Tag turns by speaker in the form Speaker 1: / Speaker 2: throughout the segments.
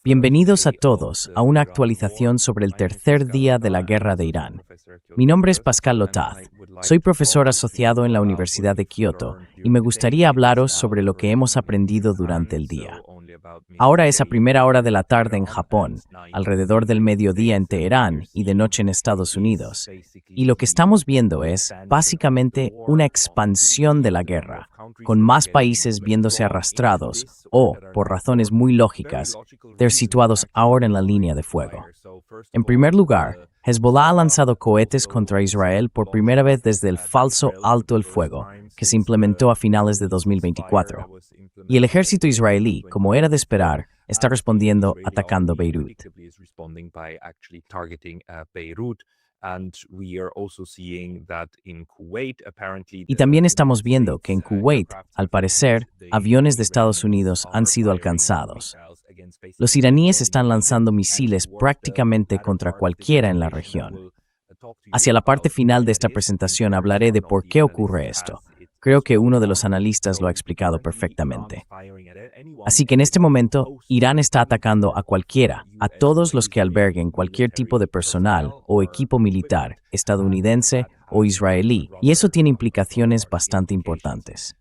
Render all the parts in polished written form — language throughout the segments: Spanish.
Speaker 1: Bienvenidos a todos a una actualización sobre el tercer día de la guerra de Irán. Mi nombre es Pascal Lotaz. Soy profesor asociado en la Universidad de Kioto y me gustaría hablaros sobre lo que hemos aprendido durante el día. Ahora es a primera hora de la tarde en Japón, alrededor del mediodía en Teherán y de noche en Estados Unidos. Y lo que estamos viendo es, básicamente, una expansión de la guerra, con más países viéndose arrastrados o, por razones muy lógicas, ser situados ahora en la línea de fuego. En primer lugar, Hezbollah ha lanzado cohetes contra Israel por primera vez desde el falso alto el fuego, que se implementó a finales de 2024. Y el ejército israelí, como era de esperar, está respondiendo atacando Beirut. Y también estamos viendo que en Kuwait, al parecer, aviones de Estados Unidos han sido alcanzados. Los iraníes están lanzando misiles prácticamente contra cualquiera en la región. Hacia la parte final de esta presentación hablaré de por qué ocurre esto. Creo que uno de los analistas lo ha explicado perfectamente. Así que en este momento, Irán está atacando a cualquiera, a todos los que alberguen cualquier tipo de personal o equipo militar, estadounidense o israelí, y eso tiene implicaciones bastante importantes.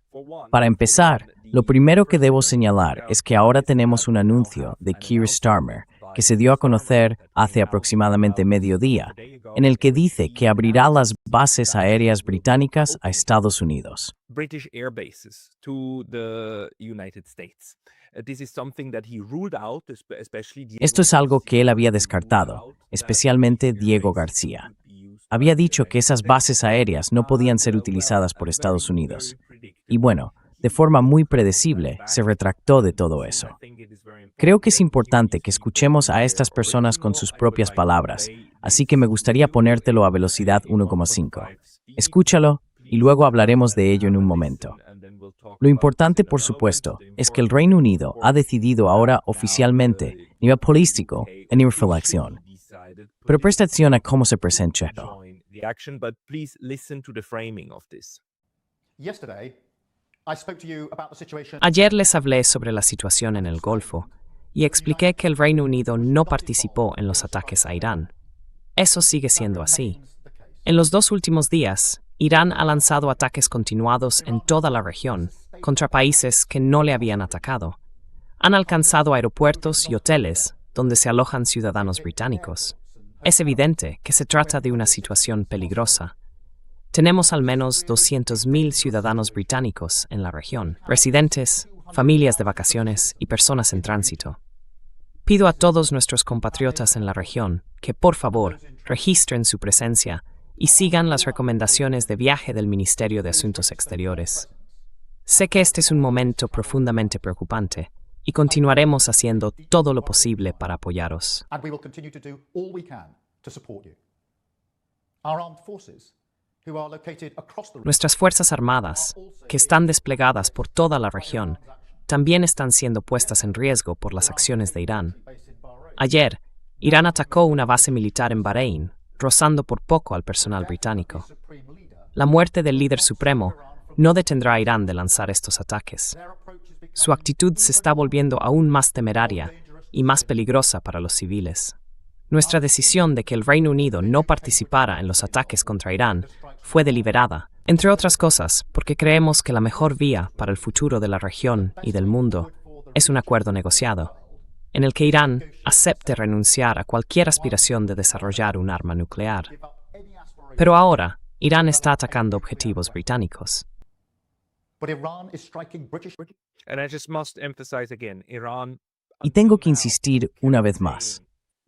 Speaker 1: Para empezar, lo primero que debo señalar es que ahora tenemos un anuncio de Keir Starmer, que se dio a conocer hace aproximadamente mediodía, en el que dice que abrirá las bases aéreas británicas a Estados Unidos. Esto es algo que él había descartado, especialmente Diego García. Había dicho que esas bases aéreas no podían ser utilizadas por Estados Unidos. Y bueno, de forma muy predecible, se retractó de todo eso. Creo que es importante que escuchemos a estas personas con sus propias palabras, así que me gustaría ponértelo a velocidad 1,5. Escúchalo y luego hablaremos de ello en un momento. Lo importante, por supuesto, es que el Reino Unido ha decidido ahora oficialmente, a nivel político, en ir a la acción. Pero presta atención a cómo se presenta esto.
Speaker 2: Ayer les hablé sobre la situación en el Golfo y expliqué que el Reino Unido no participó en los ataques a Irán. Eso sigue siendo así. En los 2 últimos días, Irán ha lanzado ataques continuados en toda la región contra países que no le habían atacado. Han alcanzado aeropuertos y hoteles donde se alojan ciudadanos británicos. Es evidente que se trata de una situación peligrosa. Tenemos al menos 200.000 ciudadanos británicos en la región, residentes, familias de vacaciones y personas en tránsito. Pido a todos nuestros compatriotas en la región que, por favor, registren su presencia y sigan las recomendaciones de viaje del Ministerio de Asuntos Exteriores. Sé que este es un momento profundamente preocupante y continuaremos haciendo todo lo posible para apoyaros. Nuestras Fuerzas Armadas, que están desplegadas por toda la región, también están siendo puestas en riesgo por las acciones de Irán. Ayer, Irán atacó una base militar en Bahrein, rozando por poco al personal británico. La muerte del líder supremo no detendrá a Irán de lanzar estos ataques. Su actitud se está volviendo aún más temeraria y más peligrosa para los civiles. Nuestra decisión de que el Reino Unido no participara en los ataques contra Irán fue deliberada, entre otras cosas, porque creemos que la mejor vía para el futuro de la región y del mundo es un acuerdo negociado, en el que Irán acepte renunciar a cualquier aspiración de desarrollar un arma nuclear. Pero ahora, Irán está atacando objetivos británicos.
Speaker 1: Y tengo que insistir una vez más.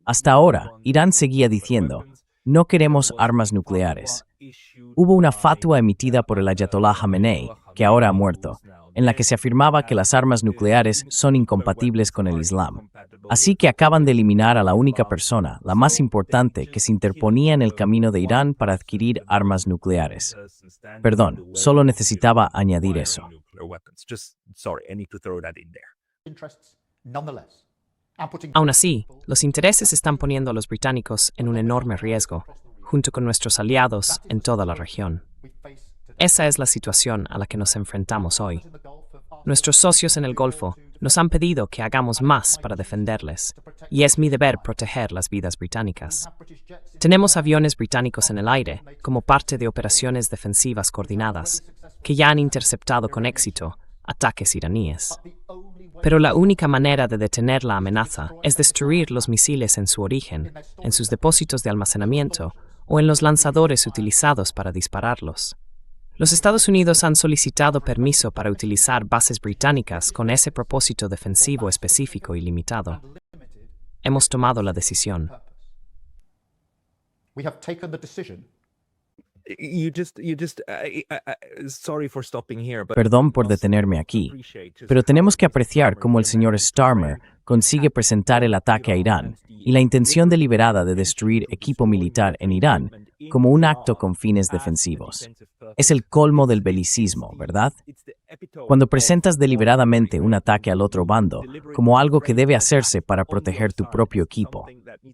Speaker 1: Hasta ahora, Irán seguía diciendo, no queremos armas nucleares. Hubo una fatua emitida por el Ayatollah Khamenei, que ahora ha muerto, en la que se afirmaba que las armas nucleares son incompatibles con el Islam. Así que acaban de eliminar a la única persona, la más importante, que se interponía en el camino de Irán para adquirir armas nucleares. Perdón, solo necesitaba añadir eso.
Speaker 2: Aún así, los intereses están poniendo a los británicos en un enorme riesgo, junto con nuestros aliados en toda la región. Esa es la situación a la que nos enfrentamos hoy. Nuestros socios en el Golfo nos han pedido que hagamos más para defenderles, y es mi deber proteger las vidas británicas. Tenemos aviones británicos en el aire como parte de operaciones defensivas coordinadas, que ya han interceptado con éxito ataques iraníes. Pero la única manera de detener la amenaza es destruir los misiles en su origen, en sus depósitos de almacenamiento o en los lanzadores utilizados para dispararlos. Los Estados Unidos han solicitado permiso para utilizar bases británicas con ese propósito defensivo específico y limitado. Hemos tomado la decisión.
Speaker 1: Perdón por detenerme aquí, pero tenemos que apreciar cómo el señor Starmer consigue presentar el ataque a Irán y la intención deliberada de destruir equipo militar en Irán como un acto con fines defensivos. Es el colmo del belicismo, ¿verdad? Cuando presentas deliberadamente un ataque al otro bando como algo que debe hacerse para proteger tu propio equipo.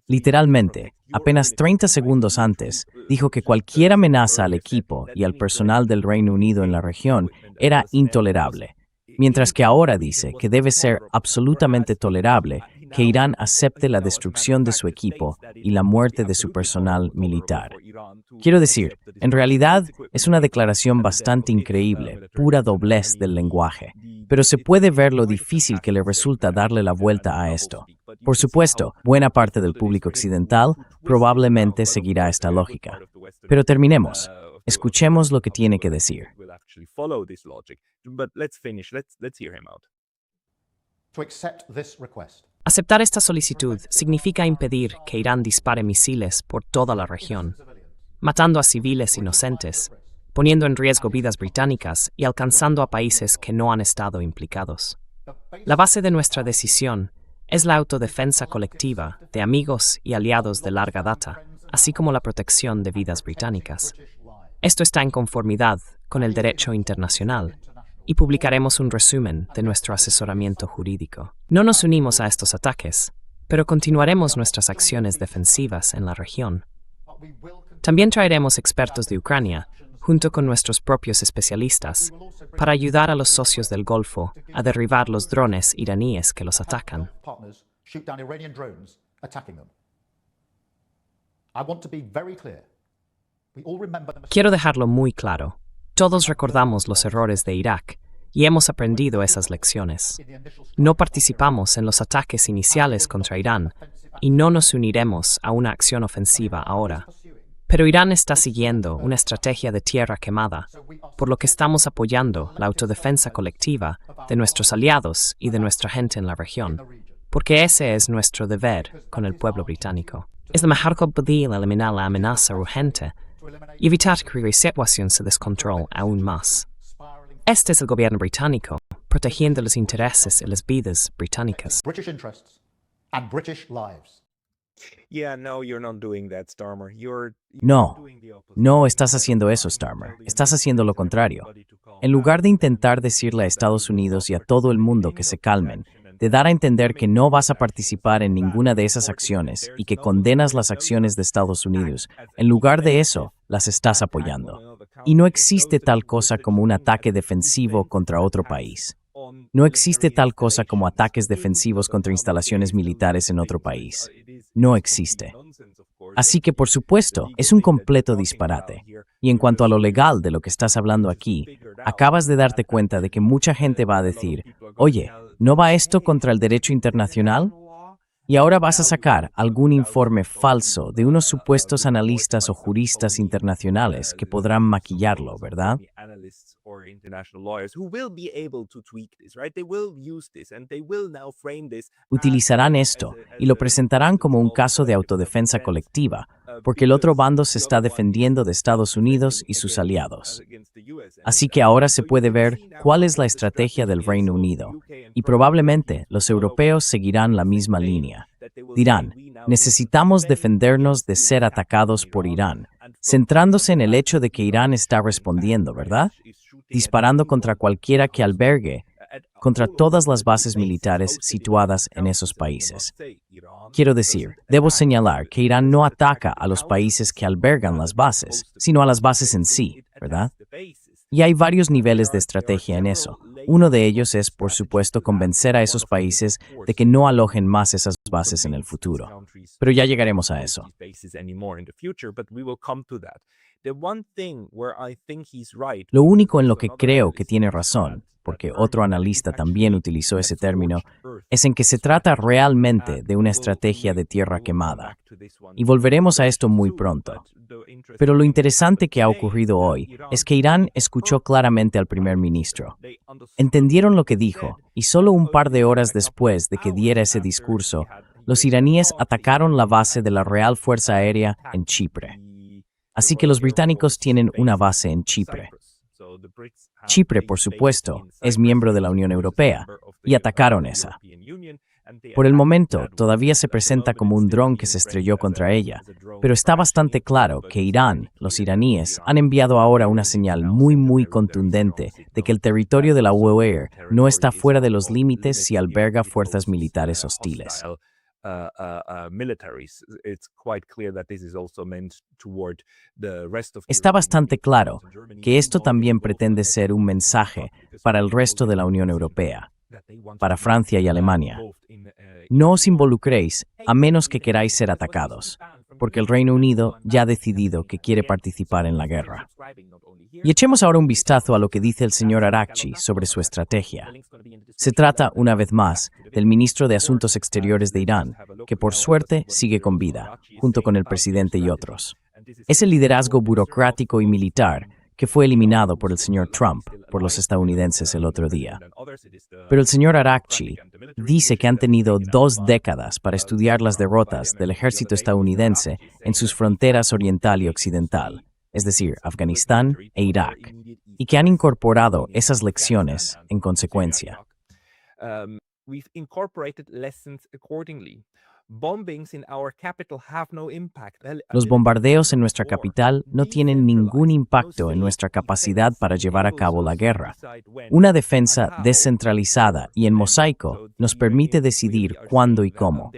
Speaker 1: Literalmente, apenas 30 segundos antes, dijo que cualquier amenaza al equipo y al personal del Reino Unido en la región era intolerable, mientras que ahora dice que debe ser absolutamente tolerable que Irán acepte la destrucción de su equipo y la muerte de su personal militar. Quiero decir, en realidad es una declaración bastante increíble, pura doblez del lenguaje, pero se puede ver lo difícil que le resulta darle la vuelta a esto. Por supuesto, buena parte del público occidental probablemente seguirá esta lógica. Pero terminemos. Escuchemos lo que tiene que decir.
Speaker 2: Aceptar esta solicitud significa impedir que Irán dispare misiles por toda la región, matando a civiles inocentes, poniendo en riesgo vidas británicas y alcanzando a países que no han estado implicados. La base de nuestra decisión es la autodefensa colectiva de amigos y aliados de larga data, así como la protección de vidas británicas. Esto está en conformidad con el derecho internacional y publicaremos un resumen de nuestro asesoramiento jurídico. No nos unimos a estos ataques, pero continuaremos nuestras acciones defensivas en la región. También traeremos expertos de Ucrania, junto con nuestros propios especialistas, para ayudar a los socios del Golfo a derribar los drones iraníes que los atacan. Quiero dejarlo muy claro. Todos recordamos los errores de Irak y hemos aprendido esas lecciones. No participamos en los ataques iniciales contra Irán y no nos uniremos a una acción ofensiva ahora. Pero Irán está siguiendo una estrategia de tierra quemada, por lo que estamos apoyando la autodefensa colectiva de nuestros aliados y de nuestra gente en la región, porque ese es nuestro deber con el pueblo británico. Es la mejor medida eliminar la amenaza urgente y evitar que la situación se descontrole aún más. Este es el gobierno británico, protegiendo los intereses y las vidas británicas.
Speaker 1: No estás haciendo eso, Starmer. Estás haciendo lo contrario. En lugar de intentar decirle a Estados Unidos y a todo el mundo que se calmen, de dar a entender que no vas a participar en ninguna de esas acciones y que condenas las acciones de Estados Unidos, en lugar de eso, las estás apoyando. Y no existe tal cosa como un ataque defensivo contra otro país. No existe tal cosa como ataques defensivos contra instalaciones militares en otro país. No existe. Así que, por supuesto, es un completo disparate. Y en cuanto a lo legal de lo que estás hablando aquí, acabas de darte cuenta de que mucha gente va a decir, oye, ¿no va esto contra el derecho internacional? Y ahora vas a sacar algún informe falso de unos supuestos analistas o juristas internacionales que podrán maquillarlo, ¿verdad? Utilizarán esto y lo presentarán como un caso de autodefensa colectiva, porque el otro bando se está defendiendo de Estados Unidos y sus aliados. Así que ahora se puede ver cuál es la estrategia del Reino Unido, y probablemente los europeos seguirán la misma línea. Dirán, necesitamos defendernos de ser atacados por Irán, centrándose en el hecho de que Irán está respondiendo, ¿verdad? Disparando contra cualquiera que albergue, contra todas las bases militares situadas en esos países. Quiero decir, debo señalar que Irán no ataca a los países que albergan las bases, sino a las bases en sí, ¿verdad? Y hay varios niveles de estrategia en eso. Uno de ellos es, por supuesto, convencer a esos países de que no alojen más esas bases en el futuro. Pero ya llegaremos a eso. Lo único en lo que creo que tiene razón, porque otro analista también utilizó ese término, es en que se trata realmente de una estrategia de tierra quemada. Y volveremos a esto muy pronto. Pero lo interesante que ha ocurrido hoy es que Irán escuchó claramente al primer ministro. Entendieron lo que dijo, y solo un par de horas después de que diera ese discurso, los iraníes atacaron la base de la Real Fuerza Aérea en Chipre. Así que los británicos tienen una base en Chipre. Chipre, por supuesto, es miembro de la Unión Europea, y atacaron esa. Por el momento, todavía se presenta como un dron que se estrelló contra ella, pero está bastante claro que Irán, los iraníes, han enviado ahora una señal muy contundente de que el territorio de la UAE no está fuera de los límites si alberga fuerzas militares hostiles. Está bastante claro que esto también pretende ser un mensaje para el resto de la Unión Europea, para Francia y Alemania. No os involucréis a menos que queráis ser atacados, porque el Reino Unido ya ha decidido que quiere participar en la guerra. Y echemos ahora un vistazo a lo que dice el señor Araghchi sobre su estrategia. Se trata, una vez más, del ministro de Asuntos Exteriores de Irán, que por suerte sigue con vida, junto con el presidente y otros. Es el liderazgo burocrático y militar que fue eliminado por el señor Trump, por los estadounidenses el otro día. Pero el señor Araghchi dice que han tenido 2 décadas para estudiar las derrotas del ejército estadounidense en sus fronteras oriental y occidental, es decir, Afganistán e Irak, y que han incorporado esas lecciones en consecuencia. Los bombardeos en nuestra capital no tienen ningún impacto en nuestra capacidad para llevar a cabo la guerra. Una defensa descentralizada y en mosaico nos permite decidir cuándo y cómo.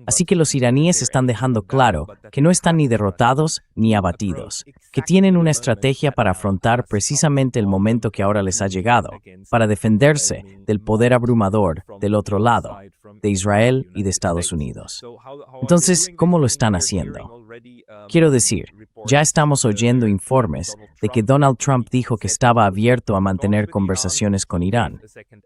Speaker 1: Así que los iraníes están dejando claro que no están ni derrotados ni abatidos, que tienen una estrategia para afrontar precisamente el momento que ahora les ha llegado, para defenderse del poder abrumador del otro lado, de Israel y de Estados Unidos. Entonces, ¿cómo lo están haciendo? Quiero decir, ya estamos oyendo informes de que Donald Trump dijo que estaba abierto a mantener conversaciones con Irán.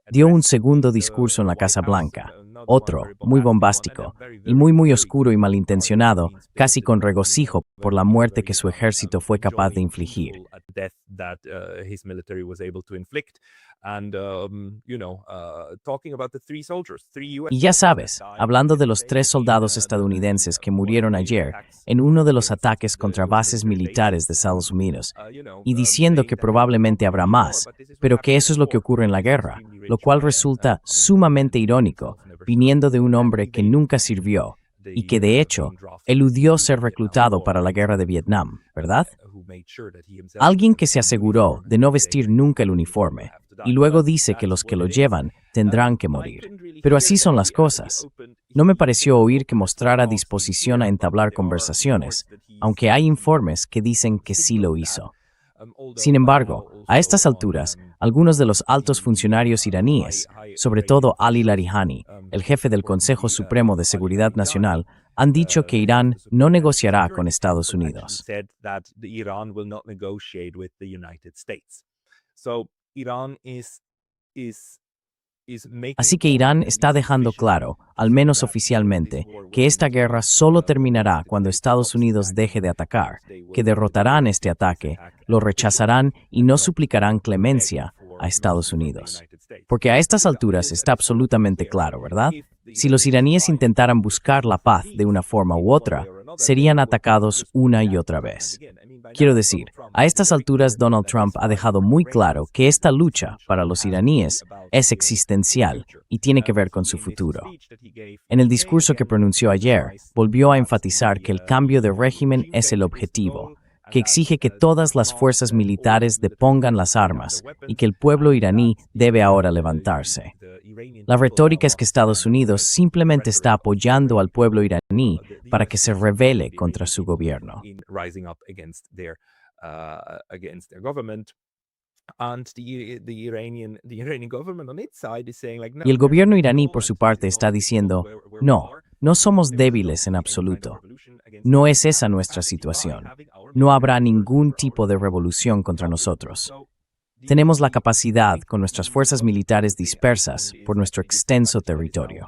Speaker 1: Dio un segundo discurso en la Casa Blanca, otro, muy bombástico, y muy oscuro y malintencionado, casi con regocijo por la muerte que su ejército fue capaz de infligir. Y ya sabes, hablando de los 3 soldados estadounidenses que murieron ayer en uno de los ataques contra bases militares de Estados Unidos, y diciendo que probablemente habrá más, pero que eso es lo que ocurre en la guerra, lo cual resulta sumamente irónico, viniendo de un hombre que nunca sirvió, y que de hecho eludió ser reclutado para la guerra de Vietnam, ¿verdad? Alguien que se aseguró de no vestir nunca el uniforme, y luego dice que los que lo llevan tendrán que morir. Pero así son las cosas. No me pareció oír que mostrara disposición a entablar conversaciones, aunque hay informes que dicen que sí lo hizo. Sin embargo, a estas alturas, algunos de los altos funcionarios iraníes, sobre todo Ali Larijani, el jefe del Consejo Supremo de Seguridad Nacional, han dicho que Irán no negociará con Estados Unidos. Así que Irán está dejando claro, al menos oficialmente, que esta guerra solo terminará cuando Estados Unidos deje de atacar, que derrotarán este ataque, lo rechazarán y no suplicarán clemencia a Estados Unidos. Porque a estas alturas está absolutamente claro, ¿verdad? Si los iraníes intentaran buscar la paz de una forma u otra, serían atacados una y otra vez. Quiero decir, a estas alturas Donald Trump ha dejado muy claro que esta lucha para los iraníes es existencial y tiene que ver con su futuro. En el discurso que pronunció ayer, volvió a enfatizar que el cambio de régimen es el objetivo, que exige que todas las fuerzas militares depongan las armas y que el pueblo iraní debe ahora levantarse. La retórica es que Estados Unidos simplemente está apoyando al pueblo iraní para que se rebele contra su gobierno. Y el gobierno iraní, por su parte, está diciendo, no, no somos débiles en absoluto. No es esa nuestra situación. No habrá ningún tipo de revolución contra nosotros. Tenemos la capacidad, con nuestras fuerzas militares dispersas por nuestro extenso territorio.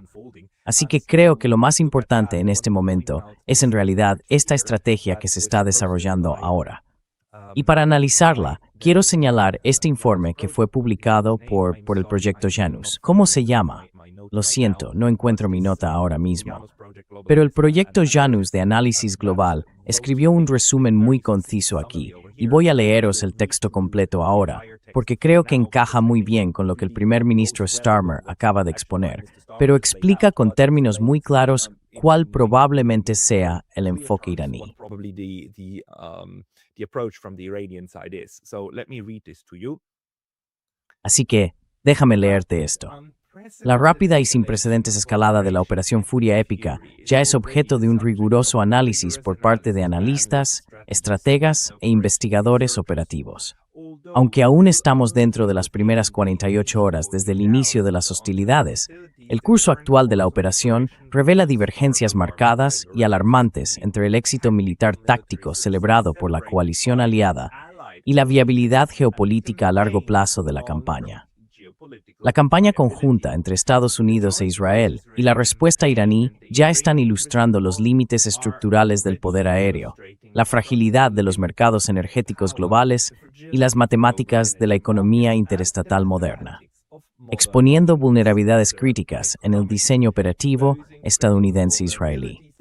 Speaker 1: Así que creo que lo más importante en este momento es en realidad esta estrategia que se está desarrollando ahora. Y para analizarla, quiero señalar este informe que fue publicado por el proyecto Janus. ¿Cómo se llama? Lo siento, no encuentro mi nota ahora mismo. Pero el proyecto Janus de análisis global escribió un resumen muy conciso aquí, y voy a leeros el texto completo ahora, porque creo que encaja muy bien con lo que el primer ministro Starmer acaba de exponer, pero explica con términos muy claros cuál probablemente sea el enfoque iraní. Así que, déjame leerte esto. La rápida y sin precedentes escalada de la Operación Furia Épica ya es objeto de un riguroso análisis por parte de analistas, estrategas e investigadores operativos. Aunque aún estamos dentro de las primeras 48 horas desde el inicio de las hostilidades, el curso actual de la operación revela divergencias marcadas y alarmantes entre el éxito militar táctico celebrado por la coalición aliada y la viabilidad geopolítica a largo plazo de la campaña. La campaña conjunta entre Estados Unidos e Israel y la respuesta iraní ya están ilustrando los límites estructurales del poder aéreo, la fragilidad de los mercados energéticos globales y las matemáticas de la economía interestatal moderna, exponiendo vulnerabilidades críticas en el diseño operativo estadounidense-israelí.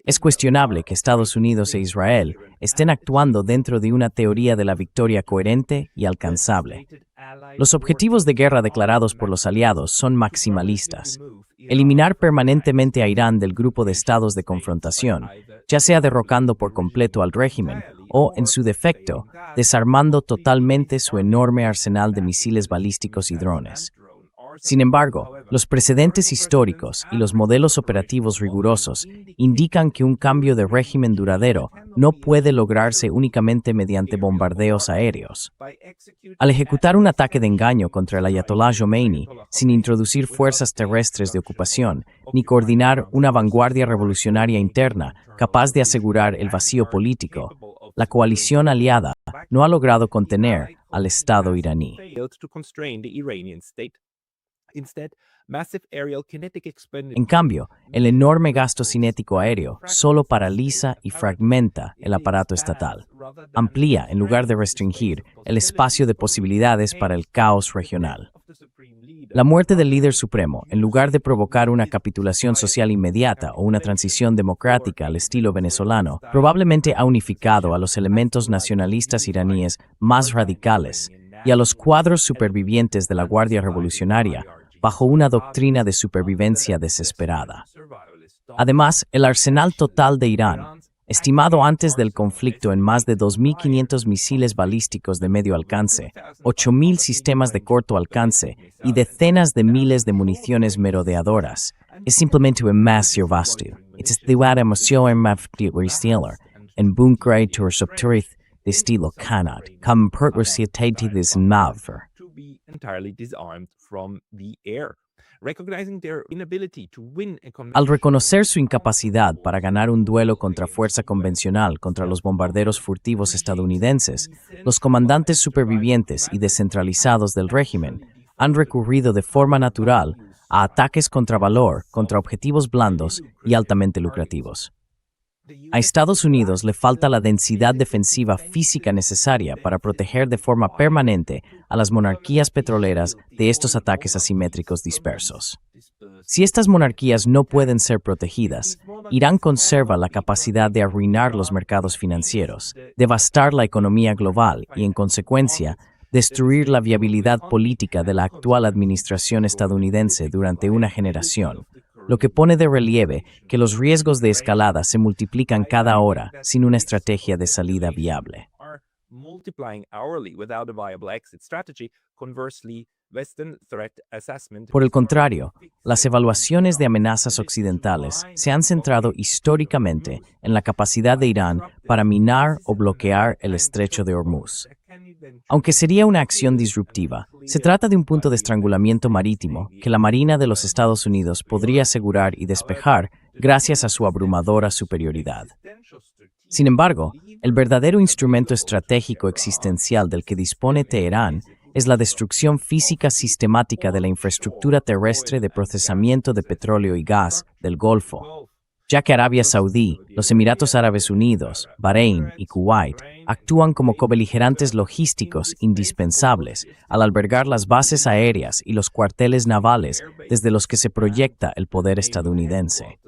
Speaker 1: Es cuestionable que Estados Unidos e Israel estén actuando dentro de una teoría de la victoria coherente y alcanzable. Los objetivos de guerra declarados por los aliados son maximalistas. Eliminar permanentemente a Irán del grupo de estados de confrontación, ya sea derrocando por completo al régimen o, en su defecto, desarmando totalmente su enorme arsenal de misiles balísticos y drones. Sin embargo, los precedentes históricos y los modelos operativos rigurosos indican que un cambio de régimen duradero no puede lograrse únicamente mediante bombardeos aéreos. Al ejecutar un ataque de engaño contra el Ayatollah Khomeini, sin introducir fuerzas terrestres de ocupación, ni coordinar una vanguardia revolucionaria interna capaz de asegurar el vacío político, la coalición aliada no ha logrado contener al Estado iraní. En cambio, el enorme gasto cinético aéreo solo paraliza y fragmenta el aparato estatal. Amplía, en lugar de restringir, el espacio de posibilidades para el caos regional. La muerte del líder supremo, en lugar de provocar una capitulación social inmediata o una transición democrática al estilo venezolano, probablemente ha unificado a los elementos nacionalistas iraníes más radicales y a los cuadros supervivientes de la Guardia Revolucionaria bajo una doctrina de supervivencia desesperada. Además, el arsenal total de Irán, estimado antes del conflicto en más de 2.500 misiles balísticos de medio alcance, 8.000 sistemas de corto alcance y decenas de miles de municiones merodeadoras, es simplemente un massive vasto. Es de emoción maftiler en bunkre subterráneo de estilo Kanad, como perversitate de Snavver. Al reconocer su incapacidad para ganar un duelo contra fuerza convencional contra los bombarderos furtivos estadounidenses, los comandantes supervivientes y descentralizados del régimen han recurrido de forma natural a ataques contra valor, contra objetivos blandos y altamente lucrativos. A Estados Unidos le falta la densidad defensiva física necesaria para proteger de forma permanente a las monarquías petroleras de estos ataques asimétricos dispersos. Si estas monarquías no pueden ser protegidas, Irán conserva la capacidad de arruinar los mercados financieros, devastar la economía global y, en consecuencia, destruir la viabilidad política de la actual administración estadounidense durante una generación, lo que pone de relieve que los riesgos de escalada se multiplican cada hora sin una estrategia de salida viable. Por el contrario, las evaluaciones de amenazas occidentales se han centrado históricamente en la capacidad de Irán para minar o bloquear el estrecho de Hormuz. Aunque sería una acción disruptiva, se trata de un punto de estrangulamiento marítimo que la Marina de los Estados Unidos podría asegurar y despejar gracias a su abrumadora superioridad. Sin embargo, el verdadero instrumento estratégico existencial del que dispone Teherán es la destrucción física sistemática de la infraestructura terrestre de procesamiento de petróleo y gas del Golfo, ya que Arabia Saudí, los Emiratos Árabes Unidos, Bahrein y Kuwait actúan como cobeligerantes logísticos indispensables al albergar las bases aéreas y los cuarteles navales desde los que se proyecta el poder estadounidense.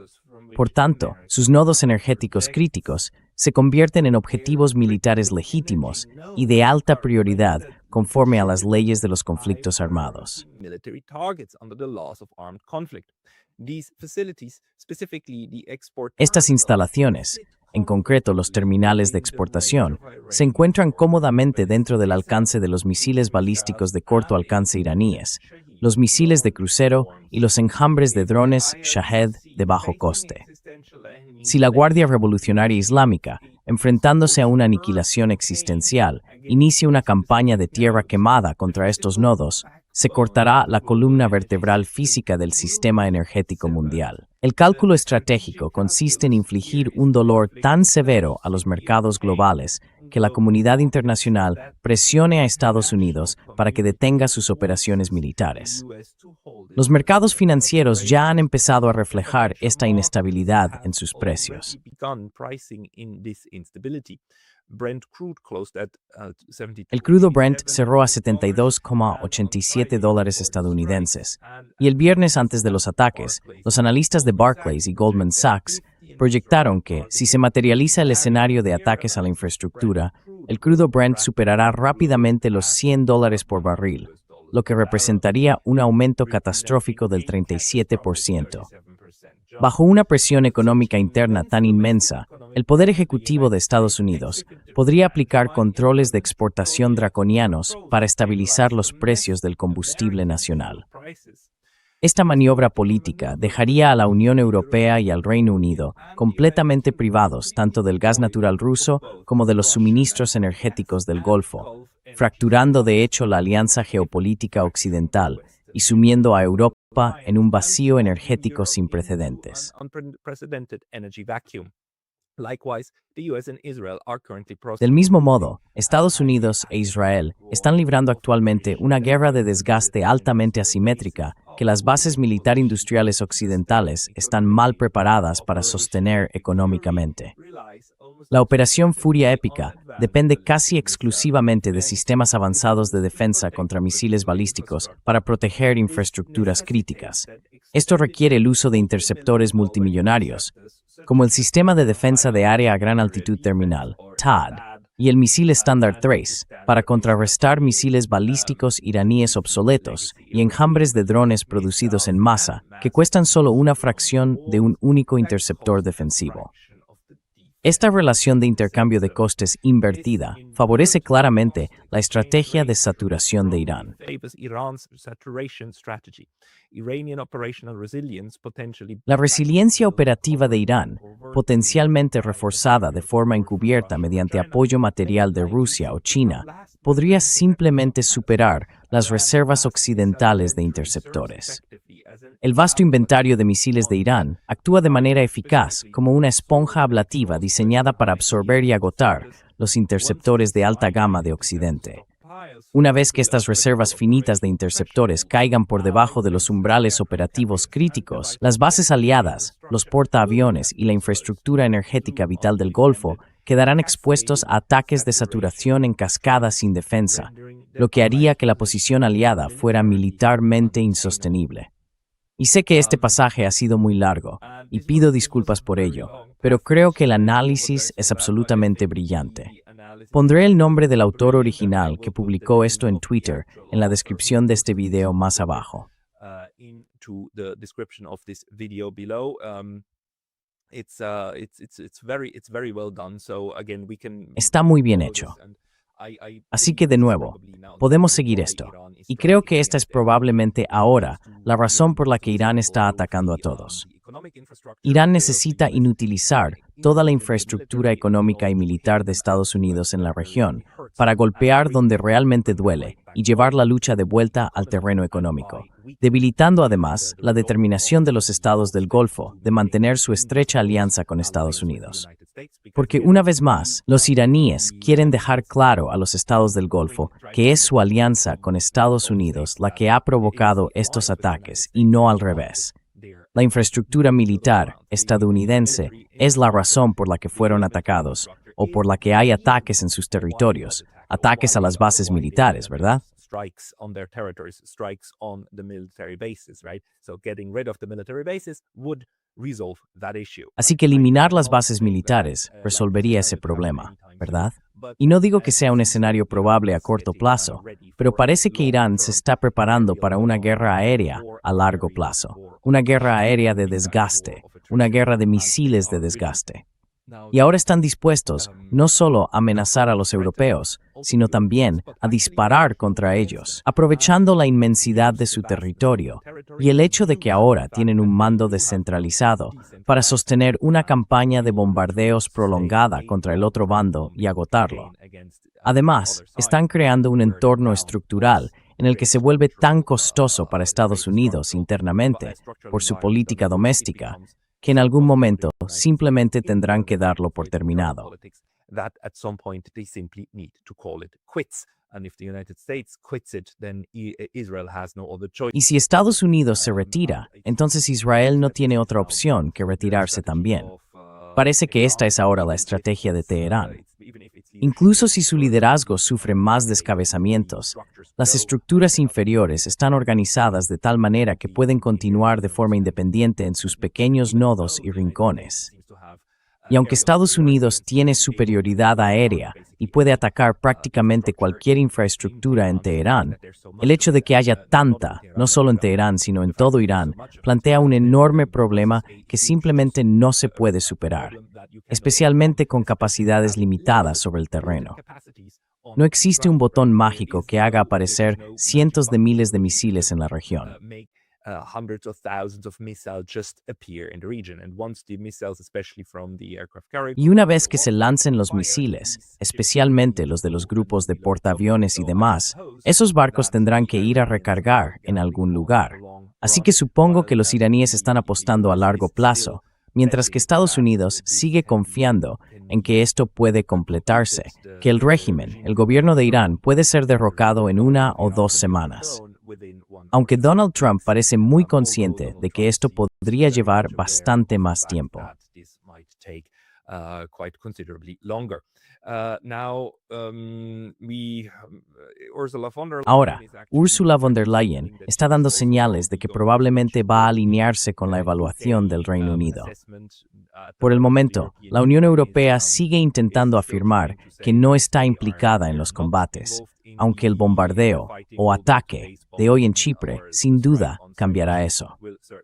Speaker 1: Por tanto, sus nodos energéticos críticos se convierten en objetivos militares legítimos y de alta prioridad conforme a las leyes de los conflictos armados. Estas instalaciones, en concreto los terminales de exportación, se encuentran cómodamente dentro del alcance de los misiles balísticos de corto alcance iraníes, los misiles de crucero y los enjambres de drones Shahed de bajo coste. Si la Guardia Revolucionaria Islámica, enfrentándose a una aniquilación existencial, inicia una campaña de tierra quemada contra estos nodos, se cortará la columna vertebral física del sistema energético mundial. El cálculo estratégico consiste en infligir un dolor tan severo a los mercados globales que la comunidad internacional presione a Estados Unidos para que detenga sus operaciones militares. Los mercados financieros ya han empezado a reflejar esta inestabilidad en sus precios. El crudo Brent cerró a $72,87 estadounidenses, y el viernes antes de los ataques, los analistas de Barclays y Goldman Sachs proyectaron que, si se materializa el escenario de ataques a la infraestructura, el crudo Brent superará rápidamente los $100 por barril, lo que representaría un aumento catastrófico del 37%. Bajo una presión económica interna tan inmensa, el Poder Ejecutivo de Estados Unidos podría aplicar controles de exportación draconianos para estabilizar los precios del combustible nacional. Esta maniobra política dejaría a la Unión Europea y al Reino Unido completamente privados tanto del gas natural ruso como de los suministros energéticos del Golfo, fracturando de hecho la alianza geopolítica occidental y sumiendo a Europa en un vacío energético sin precedentes. Del mismo modo, Estados Unidos e Israel están librando actualmente una guerra de desgaste altamente asimétrica que las bases militar-industriales occidentales están mal preparadas para sostener económicamente. La operación Furia Épica depende casi exclusivamente de sistemas avanzados de defensa contra misiles balísticos para proteger infraestructuras críticas. Esto requiere el uso de interceptores multimillonarios, como el Sistema de Defensa de Área a Gran Altitud Terminal, THAAD, y el misil Standard Thrace, para contrarrestar misiles balísticos iraníes obsoletos y enjambres de drones producidos en masa que cuestan solo una fracción de un único interceptor defensivo. Esta relación de intercambio de costes invertida favorece claramente la estrategia de saturación de Irán. La resiliencia operativa de Irán, potencialmente reforzada de forma encubierta mediante apoyo material de Rusia o China, podría simplemente superar las reservas occidentales de interceptores. El vasto inventario de misiles de Irán actúa de manera eficaz como una esponja ablativa diseñada para absorber y agotar los interceptores de alta gama de Occidente. Una vez que estas reservas finitas de interceptores caigan por debajo de los umbrales operativos críticos, las bases aliadas, los portaaviones y la infraestructura energética vital del Golfo quedarán expuestos a ataques de saturación en cascada sin defensa, lo que haría que la posición aliada fuera militarmente insostenible. Y sé que este pasaje ha sido muy largo, y pido disculpas por ello, pero creo que el análisis es absolutamente brillante. Pondré el nombre del autor original que publicó esto en Twitter en la descripción de este video más abajo. Está muy bien hecho. Así que de nuevo, podemos seguir esto. Y creo que esta es probablemente ahora la razón por la que Irán está atacando a todos. Irán necesita inutilizar toda la infraestructura económica y militar de Estados Unidos en la región para golpear donde realmente duele y llevar la lucha de vuelta al terreno económico, debilitando además la determinación de los estados del Golfo de mantener su estrecha alianza con Estados Unidos. Porque una vez más, los iraníes quieren dejar claro a los estados del Golfo que es su alianza con Estados Unidos la que ha provocado estos ataques y no al revés. La infraestructura militar estadounidense es la razón por la que fueron atacados o por la que hay ataques en sus territorios, ataques a las bases militares, ¿verdad?
Speaker 3: Strikes on their territories, strikes on the military bases, right? So getting rid of the military bases would resolve that issue.
Speaker 1: Así que eliminar las bases militares resolvería ese problema, ¿verdad? Y no digo que sea un escenario probable a corto plazo, pero parece que Irán se está preparando para una guerra aérea a largo plazo, una guerra aérea de desgaste, una guerra de misiles de desgaste. Y ahora están dispuestos no solo a amenazar a los europeos, sino también a disparar contra ellos, aprovechando la inmensidad de su territorio y el hecho de que ahora tienen un mando descentralizado para sostener una campaña de bombardeos prolongada contra el otro bando y agotarlo. Además, están creando un entorno estructural en el que se vuelve tan costoso para Estados Unidos internamente por su política doméstica que en algún momento simplemente tendrán que darlo por terminado.
Speaker 3: That at some point they simply need to call it quits. And if the United States quits it, then Israel has no other choice.
Speaker 1: Y si Estados Unidos se retira, entonces Israel no tiene otra opción que retirarse también. Parece que esta es ahora la estrategia de Teherán. Incluso si su liderazgo sufre más descabezamientos, las estructuras inferiores están organizadas de tal manera que pueden continuar de forma independiente en sus pequeños nodos y rincones. Y aunque Estados Unidos tiene superioridad aérea y puede atacar prácticamente cualquier infraestructura en Teherán, el hecho de que haya tanta, no solo en Teherán, sino en todo Irán, plantea un enorme problema que simplemente no se puede superar, especialmente con capacidades limitadas sobre el terreno. No existe un botón mágico que haga aparecer cientos de miles de misiles en la región.
Speaker 3: Hundreds of thousands of missiles just appear in the region, and once the missiles, especially from the aircraft carrier,
Speaker 1: Y una vez que se lancen los misiles, especialmente los de los grupos de portaaviones y demás, esos barcos tendrán que ir a recargar en algún lugar. Así que supongo que los iraníes están apostando a largo plazo, mientras que Estados Unidos sigue confiando en que esto puede completarse, que el régimen, el gobierno de Irán, puede ser derrocado en 1 o 2 semanas. Aunque Donald Trump parece muy consciente de que esto podría llevar bastante más tiempo. Ahora, Ursula von der Leyen está dando señales de que probablemente va a alinearse con la evaluación del Reino Unido. Por el momento, la Unión Europea sigue intentando afirmar que no está implicada en los combates, aunque el bombardeo o ataque de hoy en Chipre sin duda cambiará eso.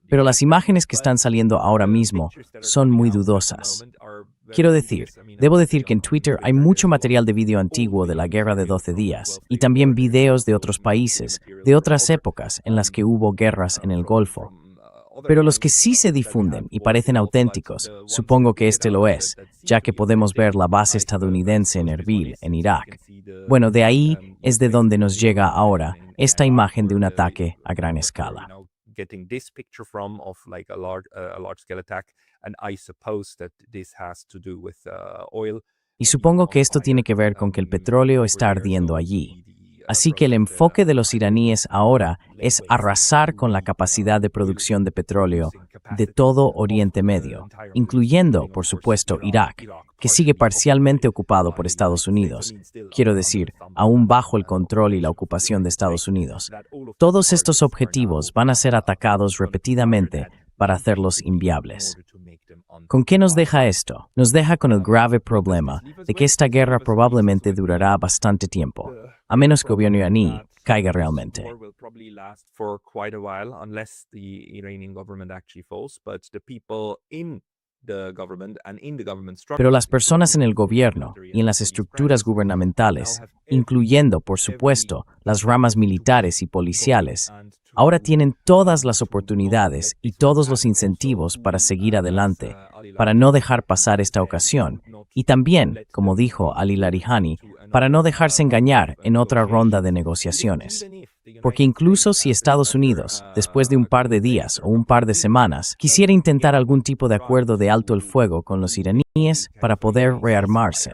Speaker 1: Pero las imágenes que están saliendo ahora mismo son muy dudosas. Debo decir que en Twitter hay mucho material de vídeo antiguo de la Guerra de 12 días y también videos de otros países, de otras épocas en las que hubo guerras en el Golfo. Pero los que sí se difunden y parecen auténticos, supongo que este lo es, ya que podemos ver la base estadounidense en Erbil, en Irak. Bueno, de ahí es de donde nos llega ahora esta imagen de un ataque a gran escala. Y supongo que esto tiene que ver con que el petróleo está ardiendo allí. Así que el enfoque de los iraníes ahora es arrasar con la capacidad de producción de petróleo de todo Oriente Medio, incluyendo, por supuesto, Irak, que sigue parcialmente ocupado por Estados Unidos, quiero decir, aún bajo el control y la ocupación de Estados Unidos. Todos estos objetivos van a ser atacados repetidamente para hacerlos inviables. ¿Con qué nos deja esto? Nos deja con el grave problema de que esta guerra probablemente durará bastante tiempo, a menos que el gobierno iraní caiga realmente. Pero las personas en el gobierno y en las estructuras gubernamentales, incluyendo, por supuesto, las ramas militares y policiales, ahora tienen todas las oportunidades y todos los incentivos para seguir adelante, para no dejar pasar esta ocasión, y también, como dijo Ali Larijani, para no dejarse engañar en otra ronda de negociaciones. Porque incluso si Estados Unidos, después de un par de días o un par de semanas, quisiera intentar algún tipo de acuerdo de alto el fuego con los iraníes para poder rearmarse,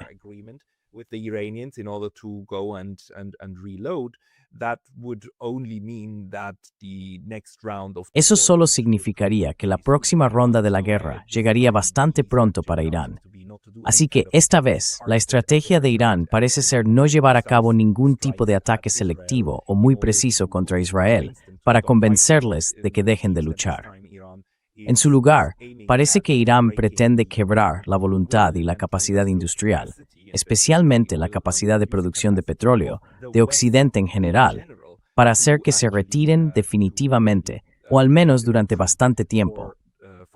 Speaker 1: eso solo significaría que la próxima ronda de la guerra llegaría bastante pronto para Irán. Así que esta vez, la estrategia de Irán parece ser no llevar a cabo ningún tipo de ataque selectivo o muy preciso contra Israel para convencerles de que dejen de luchar. En su lugar, parece que Irán pretende quebrar la voluntad y la capacidad industrial, especialmente la capacidad de producción de petróleo, de Occidente en general, para hacer que se retiren definitivamente, o al menos durante bastante tiempo.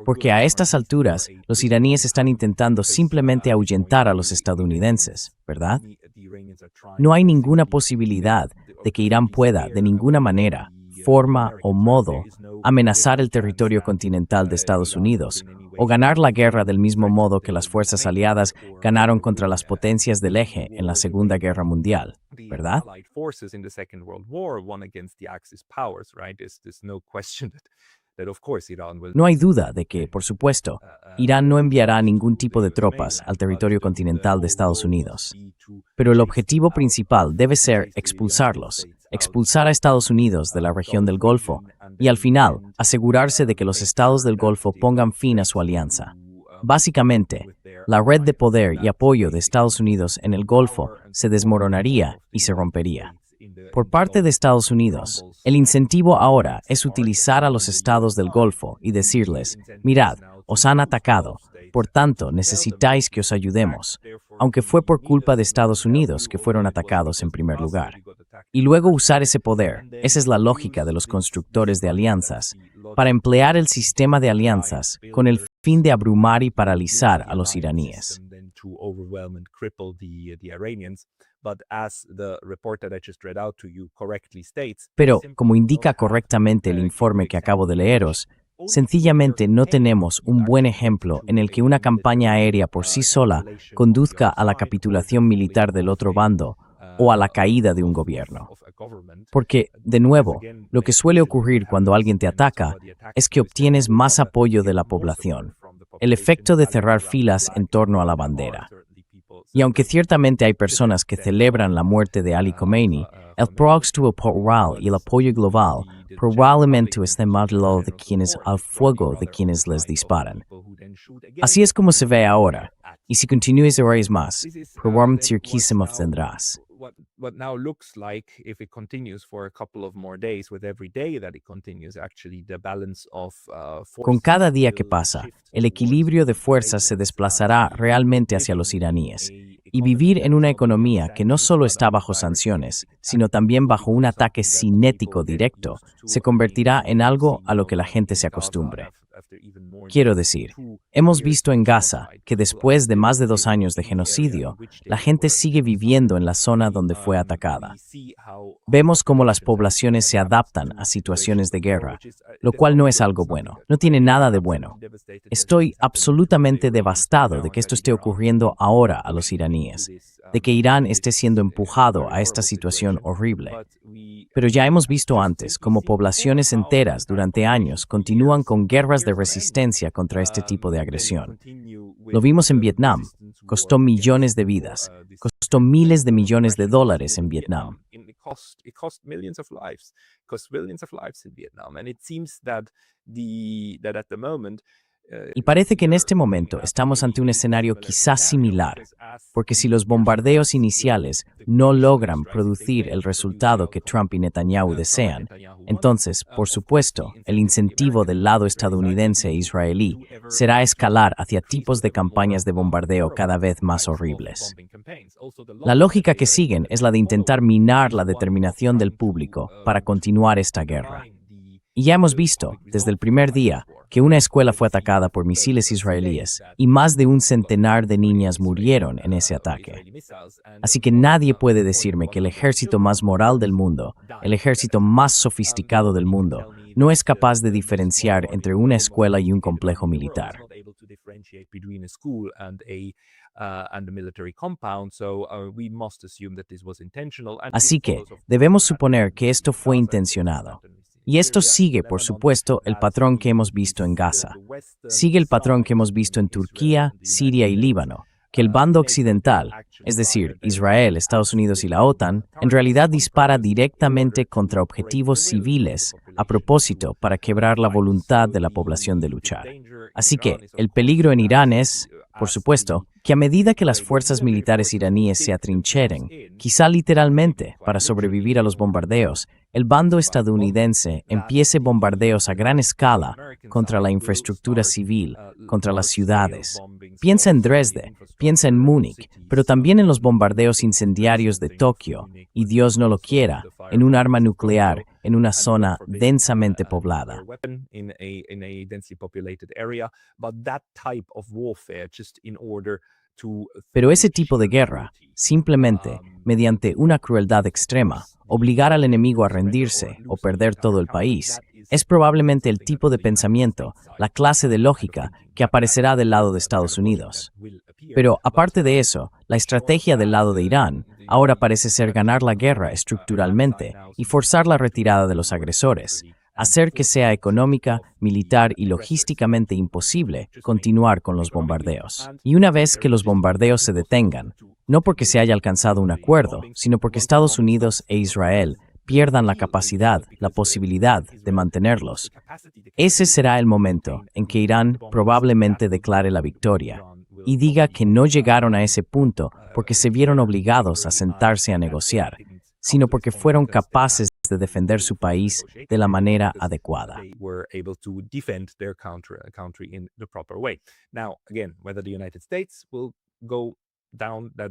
Speaker 1: Porque a estas alturas, los iraníes están intentando simplemente ahuyentar a los estadounidenses, ¿verdad? No hay ninguna posibilidad de que Irán pueda, de ninguna manera, forma o modo, amenazar el territorio continental de Estados Unidos o ganar la guerra del mismo modo que las fuerzas aliadas ganaron contra las potencias del eje en la Segunda Guerra Mundial, ¿verdad? No hay duda de que, por supuesto, Irán no enviará ningún tipo de tropas al territorio continental de Estados Unidos. Pero el objetivo principal debe ser expulsarlos, expulsar a Estados Unidos de la región del Golfo y, al final, asegurarse de que los estados del Golfo pongan fin a su alianza. Básicamente, la red de poder y apoyo de Estados Unidos en el Golfo se desmoronaría y se rompería. Por parte de Estados Unidos, el incentivo ahora es utilizar a los estados del Golfo y decirles, mirad, os han atacado, por tanto necesitáis que os ayudemos, aunque fue por culpa de Estados Unidos que fueron atacados en primer lugar. Y luego usar ese poder, esa es la lógica de los constructores de alianzas, para emplear el sistema de alianzas con el fin de abrumar y paralizar a los iraníes. Pero, como indica correctamente el informe que acabo de leeros, sencillamente no tenemos un buen ejemplo en el que una campaña aérea por sí sola conduzca a la capitulación militar del otro bando o a la caída de un gobierno. Porque, de nuevo, lo que suele ocurrir cuando alguien te ataca es que obtienes más apoyo de la población, el efecto de cerrar filas en torno a la bandera. Y aunque ciertamente hay personas que celebran la muerte de Ali Khomeini, el próximo plural y el apoyo global probablemente estén más al lado de quienes al fuego de quienes les disparan. Así es como se ve ahora, y si continúes horas más, probablemente riquísimo tendrás.
Speaker 3: What now looks like, if it continues for a couple of more days, with every day that it continues, actually the balance of
Speaker 1: Con cada día que pasa, el equilibrio de fuerzas se desplazará realmente hacia los iraníes, y vivir en una economía que no solo está bajo sanciones, sino también bajo un ataque cinético directo, se convertirá en algo a lo que la gente se acostumbre. Quiero decir, hemos visto en Gaza que después de más de 2 años de genocidio, la gente sigue viviendo en la zona donde fue atacada. Vemos cómo las poblaciones se adaptan a situaciones de guerra, lo cual no es algo bueno, no tiene nada de bueno. Estoy absolutamente devastado de que esto esté ocurriendo ahora a los iraníes, de que Irán esté siendo empujado a esta situación horrible. Pero ya hemos visto antes cómo poblaciones enteras durante años continúan con guerras de resistencia contra este tipo de agresión. Lo vimos en Vietnam, costó millones de vidas, costó miles de millones de dólares en Vietnam.
Speaker 3: It cost millions of lives, in Vietnam, and it seems that at the moment.
Speaker 1: Y parece que en este momento estamos ante un escenario quizás similar, porque si los bombardeos iniciales no logran producir el resultado que Trump y Netanyahu desean, entonces, por supuesto, el incentivo del lado estadounidense e israelí será escalar hacia tipos de campañas de bombardeo cada vez más horribles. La lógica que siguen es la de intentar minar la determinación del público para continuar esta guerra. Y ya hemos visto, desde el primer día, que una escuela fue atacada por misiles israelíes y más de un centenar de niñas murieron en ese ataque. Así que nadie puede decirme que el ejército más moral del mundo, el ejército más sofisticado del mundo, no es capaz de diferenciar entre una escuela y un complejo militar. Así que debemos suponer que esto fue intencionado. Y esto sigue, por supuesto, el patrón que hemos visto en Gaza. Sigue el patrón que hemos visto en Turquía, Siria y Líbano, que el bando occidental, es decir, Israel, Estados Unidos y la OTAN, en realidad dispara directamente contra objetivos civiles a propósito para quebrar la voluntad de la población de luchar. Así que el peligro en Irán es, por supuesto, que a medida que las fuerzas militares iraníes se atrincheren, quizá literalmente para sobrevivir a los bombardeos, el bando estadounidense empiece bombardeos a gran escala contra la infraestructura civil, contra las ciudades. Piensa en Dresde, piensa en Múnich, pero también en los bombardeos incendiarios de Tokio, y Dios no lo quiera, en un arma nuclear en una zona densamente poblada. Pero ese tipo de guerra, simplemente, mediante una crueldad extrema, obligar al enemigo a rendirse o perder todo el país, es probablemente el tipo de pensamiento, la clase de lógica que aparecerá del lado de Estados Unidos. Pero aparte de eso, la estrategia del lado de Irán ahora parece ser ganar la guerra estructuralmente y forzar la retirada de los agresores, hacer que sea económica, militar y logísticamente imposible continuar con los bombardeos. Y una vez que los bombardeos se detengan, no porque se haya alcanzado un acuerdo, sino porque Estados Unidos e Israel pierdan la capacidad, la posibilidad de mantenerlos, ese será el momento en que Irán probablemente declare la victoria y diga que no llegaron a ese punto porque se vieron obligados a sentarse a negociar, sino porque fueron capaces de defender su país de la manera adecuada.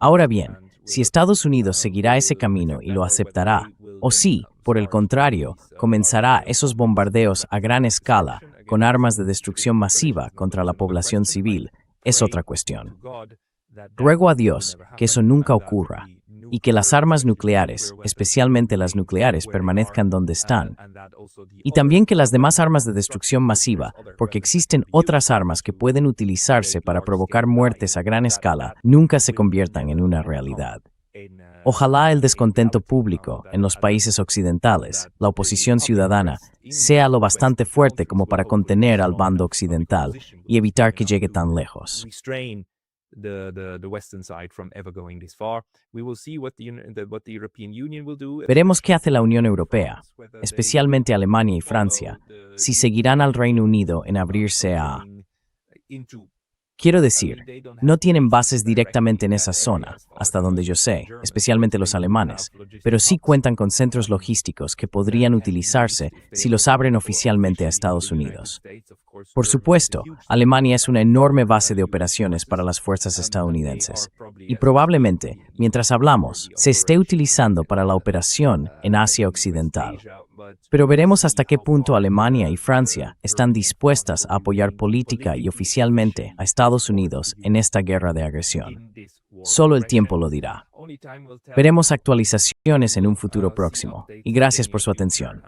Speaker 1: Ahora bien, si Estados Unidos seguirá ese camino y lo aceptará, o si, por el contrario, comenzará esos bombardeos a gran escala con armas de destrucción masiva contra la población civil, es otra cuestión. Ruego a Dios que eso nunca ocurra y que las armas nucleares, especialmente las nucleares, permanezcan donde están. Y también que las demás armas de destrucción masiva, porque existen otras armas que pueden utilizarse para provocar muertes a gran escala, nunca se conviertan en una realidad. Ojalá el descontento público en los países occidentales, la oposición ciudadana, sea lo bastante fuerte como para contener al bando occidental y evitar que llegue tan lejos. Veremos qué hace la Unión Europea, especialmente Alemania y Francia, si seguirán al Reino Unido en abrirse a... Quiero decir, no tienen bases directamente en esa zona, hasta donde yo sé, especialmente los alemanes, pero sí cuentan con centros logísticos que podrían utilizarse si los abren oficialmente a Estados Unidos. Por supuesto, Alemania es una enorme base de operaciones para las fuerzas estadounidenses, y probablemente, mientras hablamos, se esté utilizando para la operación en Asia Occidental. Pero veremos hasta qué punto Alemania y Francia están dispuestas a apoyar política y oficialmente a Estados Unidos en esta guerra de agresión. Solo el tiempo lo dirá. Veremos actualizaciones en un futuro próximo, y gracias por su atención.